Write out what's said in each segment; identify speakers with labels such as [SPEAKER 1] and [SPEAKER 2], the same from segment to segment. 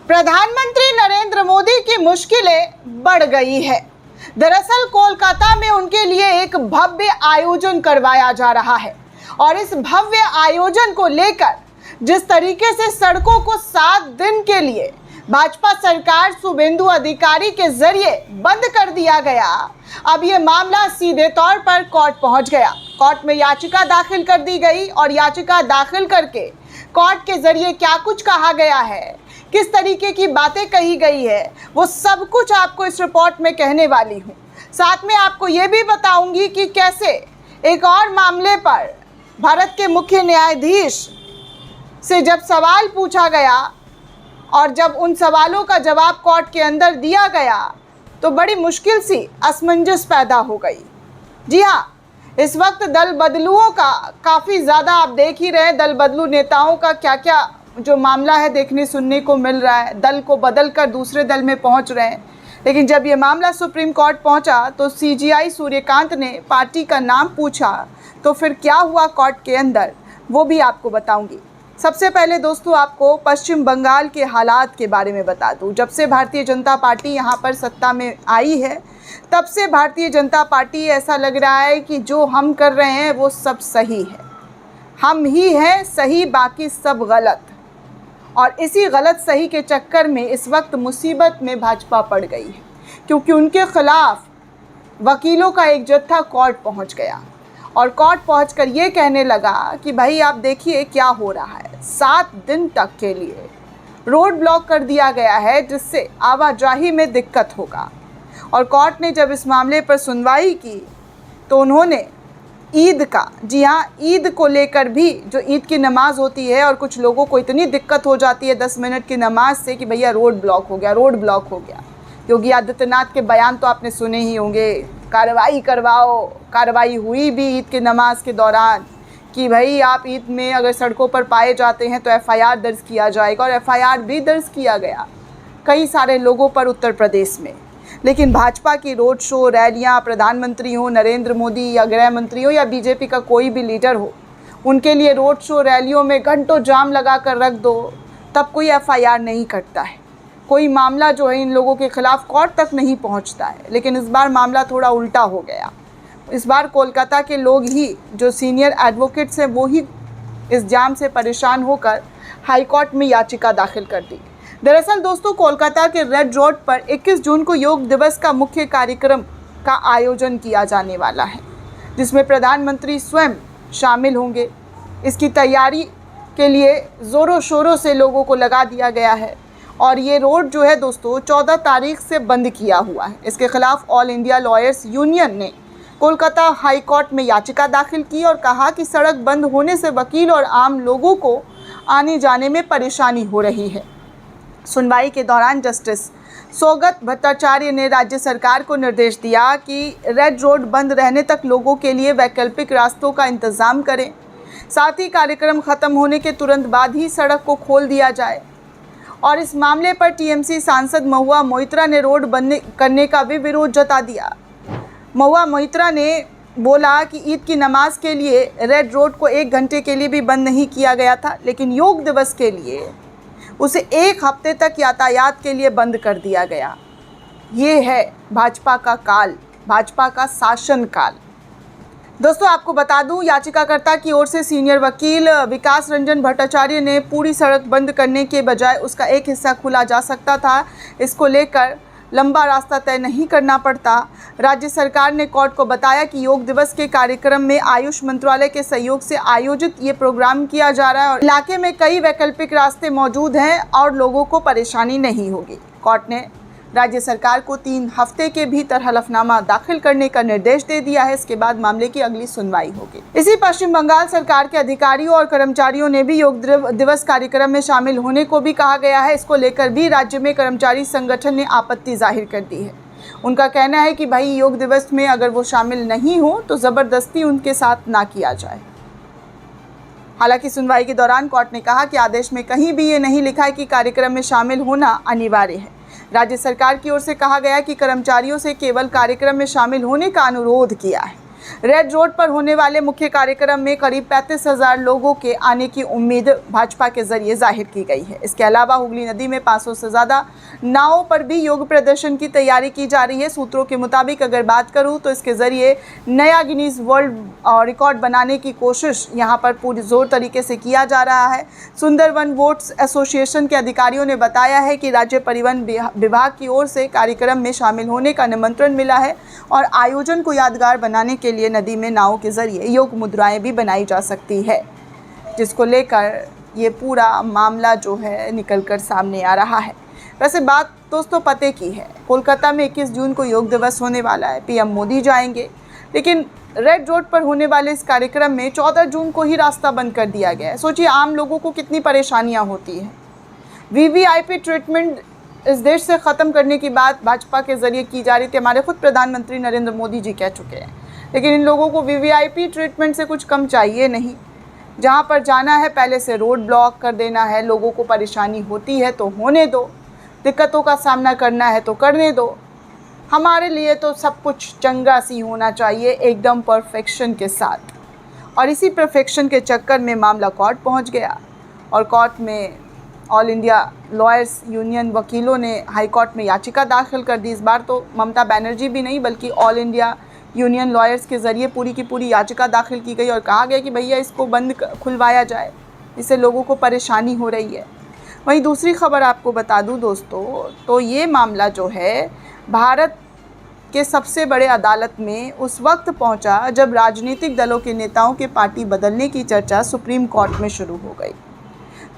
[SPEAKER 1] प्रधानमंत्री नरेंद्र मोदी की मुश्किलें बढ़ गई है। दरअसल कोलकाता में उनके लिए एक भव्य आयोजन करवाया जा रहा है और इस भव्य आयोजन को लेकर जिस तरीके से सड़कों को 7 दिन के लिए भाजपा सरकार शुभेंदु अधिकारी के जरिए बंद कर दिया गया, अब ये मामला सीधे तौर पर कोर्ट पहुंच गया। कोर्ट में याचिका दाखिल कर दी गई और याचिका दाखिल करके कोर्ट के जरिए क्या कुछ कहा गया है, किस तरीके की बातें कही गई है, वो सब कुछ आपको इस रिपोर्ट में कहने वाली हूँ। साथ में आपको ये भी बताऊंगी कि कैसे एक और मामले पर भारत के मुख्य न्यायाधीश से जब सवाल पूछा गया और जब उन सवालों का जवाब कोर्ट के अंदर दिया गया तो बड़ी मुश्किल सी असमंजस पैदा हो गई। जी हाँ, इस वक्त दल बदलुओं का काफ़ी ज़्यादा आप देख ही रहे हैं, दल बदलू नेताओं का क्या क्या जो मामला है देखने सुनने को मिल रहा है। दल को बदल कर दूसरे दल में पहुंच रहे हैं। लेकिन जब ये मामला सुप्रीम कोर्ट पहुंचा तो सीजीआई सूर्यकांत ने पार्टी का नाम पूछा, तो फिर क्या हुआ कोर्ट के अंदर वो भी आपको बताऊंगी। सबसे पहले दोस्तों आपको पश्चिम बंगाल के हालात के बारे में बता दूं। जब से भारतीय जनता पार्टी यहाँ पर सत्ता में आई है तब से भारतीय जनता पार्टी ऐसा लग रहा है कि जो हम कर रहे हैं वो सब सही है, हम ही हैं सही, बाकी सब गलत। और इसी गलत सही के चक्कर में इस वक्त मुसीबत में भाजपा पड़ गई है, क्योंकि उनके खिलाफ वकीलों का एक जत्था कोर्ट पहुंच गया और कोर्ट पहुंचकर ये कहने लगा कि भाई आप देखिए क्या हो रहा है। 7 दिन तक के लिए रोड ब्लॉक कर दिया गया है जिससे आवाजाही में दिक्कत होगा। और कोर्ट ने जब इस मामले पर सुनवाई की तो उन्होंने ईद का, जी हाँ, ईद को लेकर भी जो ईद की नमाज़ होती है और कुछ लोगों को इतनी दिक्कत हो जाती है 10 मिनट की नमाज से कि भैया रोड ब्लॉक हो गया, रोड ब्लॉक हो गया। योगी आदित्यनाथ के बयान तो आपने सुने ही होंगे, कार्रवाई करवाओ। कार्रवाई हुई भी ईद की नमाज के दौरान कि भाई आप ईद में अगर सड़कों पर पाए जाते हैं तो एफआईआर दर्ज किया जाएगा, और एफआईआर भी दर्ज किया गया कई सारे लोगों पर उत्तर प्रदेश में। लेकिन भाजपा की रोड शो, रैलियां, प्रधानमंत्री हो नरेंद्र मोदी या गृह मंत्री हो या बीजेपी का कोई भी लीडर हो, उनके लिए रोड शो रैलियों में घंटों जाम लगा कर रख दो, तब कोई एफआईआर नहीं कटता है, कोई मामला जो है इन लोगों के खिलाफ कोर्ट तक नहीं पहुंचता है। लेकिन इस बार मामला थोड़ा उल्टा हो गया। इस बार कोलकाता के लोग ही, जो सीनियर एडवोकेट्स हैं, वो ही इस जाम से परेशान होकर हाई कोर्ट में याचिका दाखिल कर दी। दरअसल दोस्तों कोलकाता के रेड रोड पर 21 जून को योग दिवस का मुख्य कार्यक्रम का आयोजन किया जाने वाला है, जिसमें प्रधानमंत्री स्वयं शामिल होंगे। इसकी तैयारी के लिए ज़ोरों शोरों से लोगों को लगा दिया गया है और ये रोड जो है दोस्तों 14 तारीख से बंद किया हुआ है। इसके खिलाफ ऑल इंडिया लॉयर्स यूनियन ने कोलकाता हाई कोर्ट में याचिका दाखिल की और कहा कि सड़क बंद होने से वकील और आम लोगों को आने जाने में परेशानी हो रही है। सुनवाई के दौरान जस्टिस सौगत भट्टाचार्य ने राज्य सरकार को निर्देश दिया कि रेड रोड बंद रहने तक लोगों के लिए वैकल्पिक रास्तों का इंतज़ाम करें, साथ ही कार्यक्रम ख़त्म होने के तुरंत बाद ही सड़क को खोल दिया जाए। और इस मामले पर टीएमसी सांसद महुआ मोइत्रा ने रोड बंद करने का भी विरोध जता दिया। महुआ मोइत्रा ने बोला कि ईद की नमाज के लिए रेड रोड को 1 घंटे के लिए भी बंद नहीं किया गया था, लेकिन योग दिवस के लिए उसे 1 हफ्ते तक यातायात के लिए बंद कर दिया गया। ये है भाजपा का काल, भाजपा का शासन काल। दोस्तों आपको बता दूं, याचिकाकर्ता की ओर से सीनियर वकील विकास रंजन भट्टाचार्य ने पूरी सड़क बंद करने के बजाय उसका एक हिस्सा खुला जा सकता था, इसको लेकर लंबा रास्ता तय नहीं करना पड़ता। राज्य सरकार ने कोर्ट को बताया कि योग दिवस के कार्यक्रम में आयुष मंत्रालय के सहयोग से आयोजित ये प्रोग्राम किया जा रहा है और इलाके में कई वैकल्पिक रास्ते मौजूद हैं और लोगों को परेशानी नहीं होगी। कोर्ट ने राज्य सरकार को 3 हफ्ते के भीतर हलफनामा दाखिल करने का निर्देश दे दिया है। इसके बाद मामले की अगली सुनवाई होगी। इसी पश्चिम बंगाल सरकार के अधिकारियों और कर्मचारियों ने भी योग दिवस कार्यक्रम में शामिल होने को भी कहा गया है। इसको लेकर भी राज्य में कर्मचारी संगठन ने आपत्ति जाहिर कर दी है। उनका कहना है कि भाई योग दिवस में अगर वो शामिल नहीं हो तो ज़बरदस्ती उनके साथ ना किया जाए। हालांकि सुनवाई के दौरान कोर्ट ने कहा कि आदेश में कहीं भी ये नहीं लिखा है कि कार्यक्रम में शामिल होना अनिवार्य है। राज्य सरकार की ओर से कहा गया कि कर्मचारियों से केवल कार्यक्रम में शामिल होने का अनुरोध किया है। रेड रोड पर होने वाले मुख्य कार्यक्रम में करीब 35,000 लोगों के आने की उम्मीद भाजपा के जरिए जाहिर की गई है। इसके अलावा हुगली नदी में 500 से ज़्यादा नावों पर भी योग प्रदर्शन की तैयारी की जा रही है। सूत्रों के मुताबिक अगर बात करूं तो इसके जरिए नया गिनीज वर्ल्ड रिकॉर्ड बनाने की कोशिश यहां पर पूरी जोर तरीके से किया जा रहा है। सुंदरवन बोट्स एसोसिएशन के अधिकारियों ने बताया है कि राज्य परिवहन विभाग की ओर से कार्यक्रम में शामिल होने का निमंत्रण मिला है और आयोजन को यादगार बनाने के लिए नदी में नाव के जरिए योग मुद्राएं भी बनाई जा सकती है, जिसको लेकर ये पूरा मामला जो है निकलकर सामने आ रहा है। वैसे बात दोस्तों पते की है, कोलकाता में 21 जून को योग दिवस होने वाला है। पीएम मोदी जाएंगे, लेकिन रेड रोड पर होने वाले इस कार्यक्रम में 14 जून को ही रास्ता बंद कर दिया गया है। सोचिए आम लोगों को कितनी परेशानियां होती हैं। वीवीआईपी ट्रीटमेंट इस देश से ख़त्म करने की बात भाजपा के जरिए की जा रही थी। हमारे खुद प्रधानमंत्री नरेंद्र मोदी जी कह चुके हैं, लेकिन इन लोगों को वीवीआईपी ट्रीटमेंट से कुछ कम चाहिए नहीं। जहां पर जाना है पहले से रोड ब्लॉक कर देना है। लोगों को परेशानी होती है तो होने दो, दिक्कतों का सामना करना है तो करने दो। हमारे लिए तो सब कुछ चंगा सी होना चाहिए, एकदम परफेक्शन के साथ। और इसी परफेक्शन के चक्कर में मामला कोर्ट पहुंच गया और कोर्ट में ऑल इंडिया लॉयर्स यूनियन वकीलों ने हाई कोर्ट में याचिका दाखिल कर दी। इस बार तो ममता बनर्जी भी नहीं बल्कि ऑल इंडिया यूनियन लॉयर्स के ज़रिए पूरी की पूरी याचिका दाखिल की गई और कहा गया कि भैया इसको बंद खुलवाया जाए, इससे लोगों को परेशानी हो रही है। वहीं दूसरी खबर आपको बता दूं दोस्तों, तो ये मामला जो है भारत के सबसे बड़े अदालत में उस वक्त पहुंचा जब राजनीतिक दलों के नेताओं के पार्टी बदलने की चर्चा सुप्रीम कोर्ट में शुरू हो गई।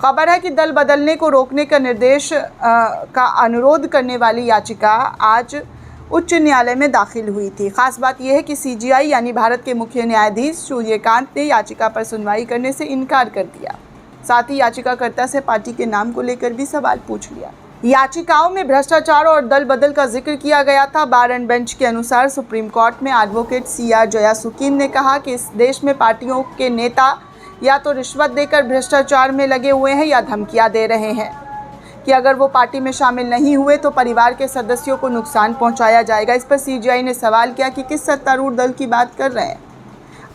[SPEAKER 1] खबर है कि दल बदलने को रोकने का निर्देश का अनुरोध करने वाली याचिका आज उच्च न्यायालय में दाखिल हुई थी। खास बात यह है कि सीजीआई यानी भारत के मुख्य न्यायाधीश सूर्यकांत ने याचिका पर सुनवाई करने से इनकार कर दिया। साथ ही याचिकाकर्ता से पार्टी के नाम को लेकर भी सवाल पूछ लिया। याचिकाओं में भ्रष्टाचार और दल बदल का जिक्र किया गया था। बार एंड बेंच के अनुसार सुप्रीम कोर्ट में एडवोकेट CR जयासुकीन ने कहा कि इस देश में पार्टियों के नेता या तो रिश्वत देकर भ्रष्टाचार में लगे हुए हैं या धमकियां दे रहे हैं कि अगर वो पार्टी में शामिल नहीं हुए तो परिवार के सदस्यों को नुकसान पहुंचाया जाएगा। इस पर सीजीआई ने सवाल किया कि किस सत्तारूढ़ दल की बात कर रहे हैं,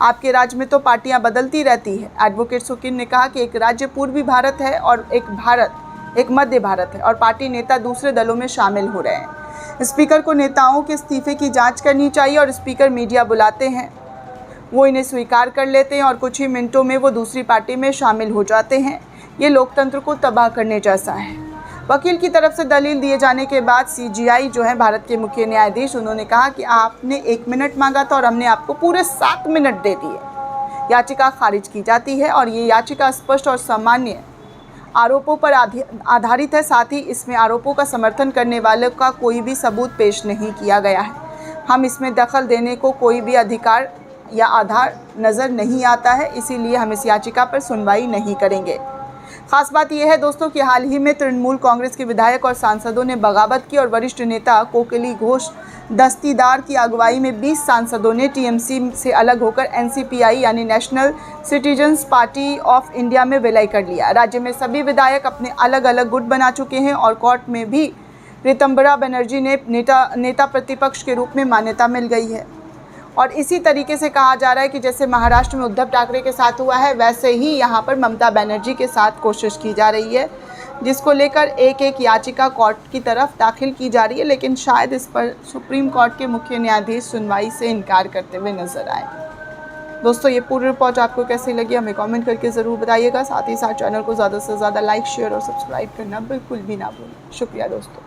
[SPEAKER 1] आपके राज्य में तो पार्टियां बदलती रहती है। एडवोकेट सुकीन ने कहा कि एक राज्य पूर्वी भारत है और एक मध्य भारत है और पार्टी नेता दूसरे दलों में शामिल हो रहे हैं। स्पीकर को नेताओं के इस्तीफे की जाँच करनी चाहिए और स्पीकर मीडिया बुलाते हैं, वो इन्हें स्वीकार कर लेते हैं और कुछ ही मिनटों में वो दूसरी पार्टी में शामिल हो जाते हैं। ये लोकतंत्र को तबाह करने जैसा है। वकील की तरफ से दलील दिए जाने के बाद सीजीआई जो है भारत के मुख्य न्यायाधीश, उन्होंने कहा कि आपने 1 मिनट मांगा था और हमने आपको पूरे 7 मिनट दे दिए। याचिका खारिज की जाती है और ये याचिका स्पष्ट और सामान्य आरोपों पर आधारित है। साथ ही इसमें आरोपों का समर्थन करने वाले का कोई भी सबूत पेश नहीं किया गया है। हम इसमें दखल देने को कोई भी अधिकार या आधार नज़र नहीं आता है, इसीलिए हम इस याचिका पर सुनवाई नहीं करेंगे। खास बात यह है दोस्तों कि हाल ही में तृणमूल कांग्रेस के विधायक और सांसदों ने बगावत की और वरिष्ठ नेता कोकिली घोष दस्तीदार की अगुवाई में 20 सांसदों ने टीएमसी से अलग होकर एनसीपीआई यानी national citizens party of India में विलय कर लिया। राज्य में सभी विधायक अपने अलग अलग गुट बना चुके हैं और कोर्ट में भी ऋतंबरा बनर्जी ने नेता प्रतिपक्ष के रूप में मान्यता मिल गई है। और इसी तरीके से कहा जा रहा है कि जैसे महाराष्ट्र में उद्धव ठाकरे के साथ हुआ है, वैसे ही यहाँ पर ममता बनर्जी के साथ कोशिश की जा रही है, जिसको लेकर एक याचिका कोर्ट की तरफ दाखिल की जा रही है। लेकिन शायद इस पर सुप्रीम कोर्ट के मुख्य न्यायाधीश सुनवाई से इनकार करते हुए नजर आए। दोस्तों ये पूरी रिपोर्ट आपको कैसी लगी हमें कमेंट करके ज़रूर बताइएगा। साथ ही साथ चैनल को ज़्यादा से ज़्यादा लाइक, शेयर और सब्सक्राइब करना बिल्कुल भी ना भूलें। शुक्रिया दोस्तों।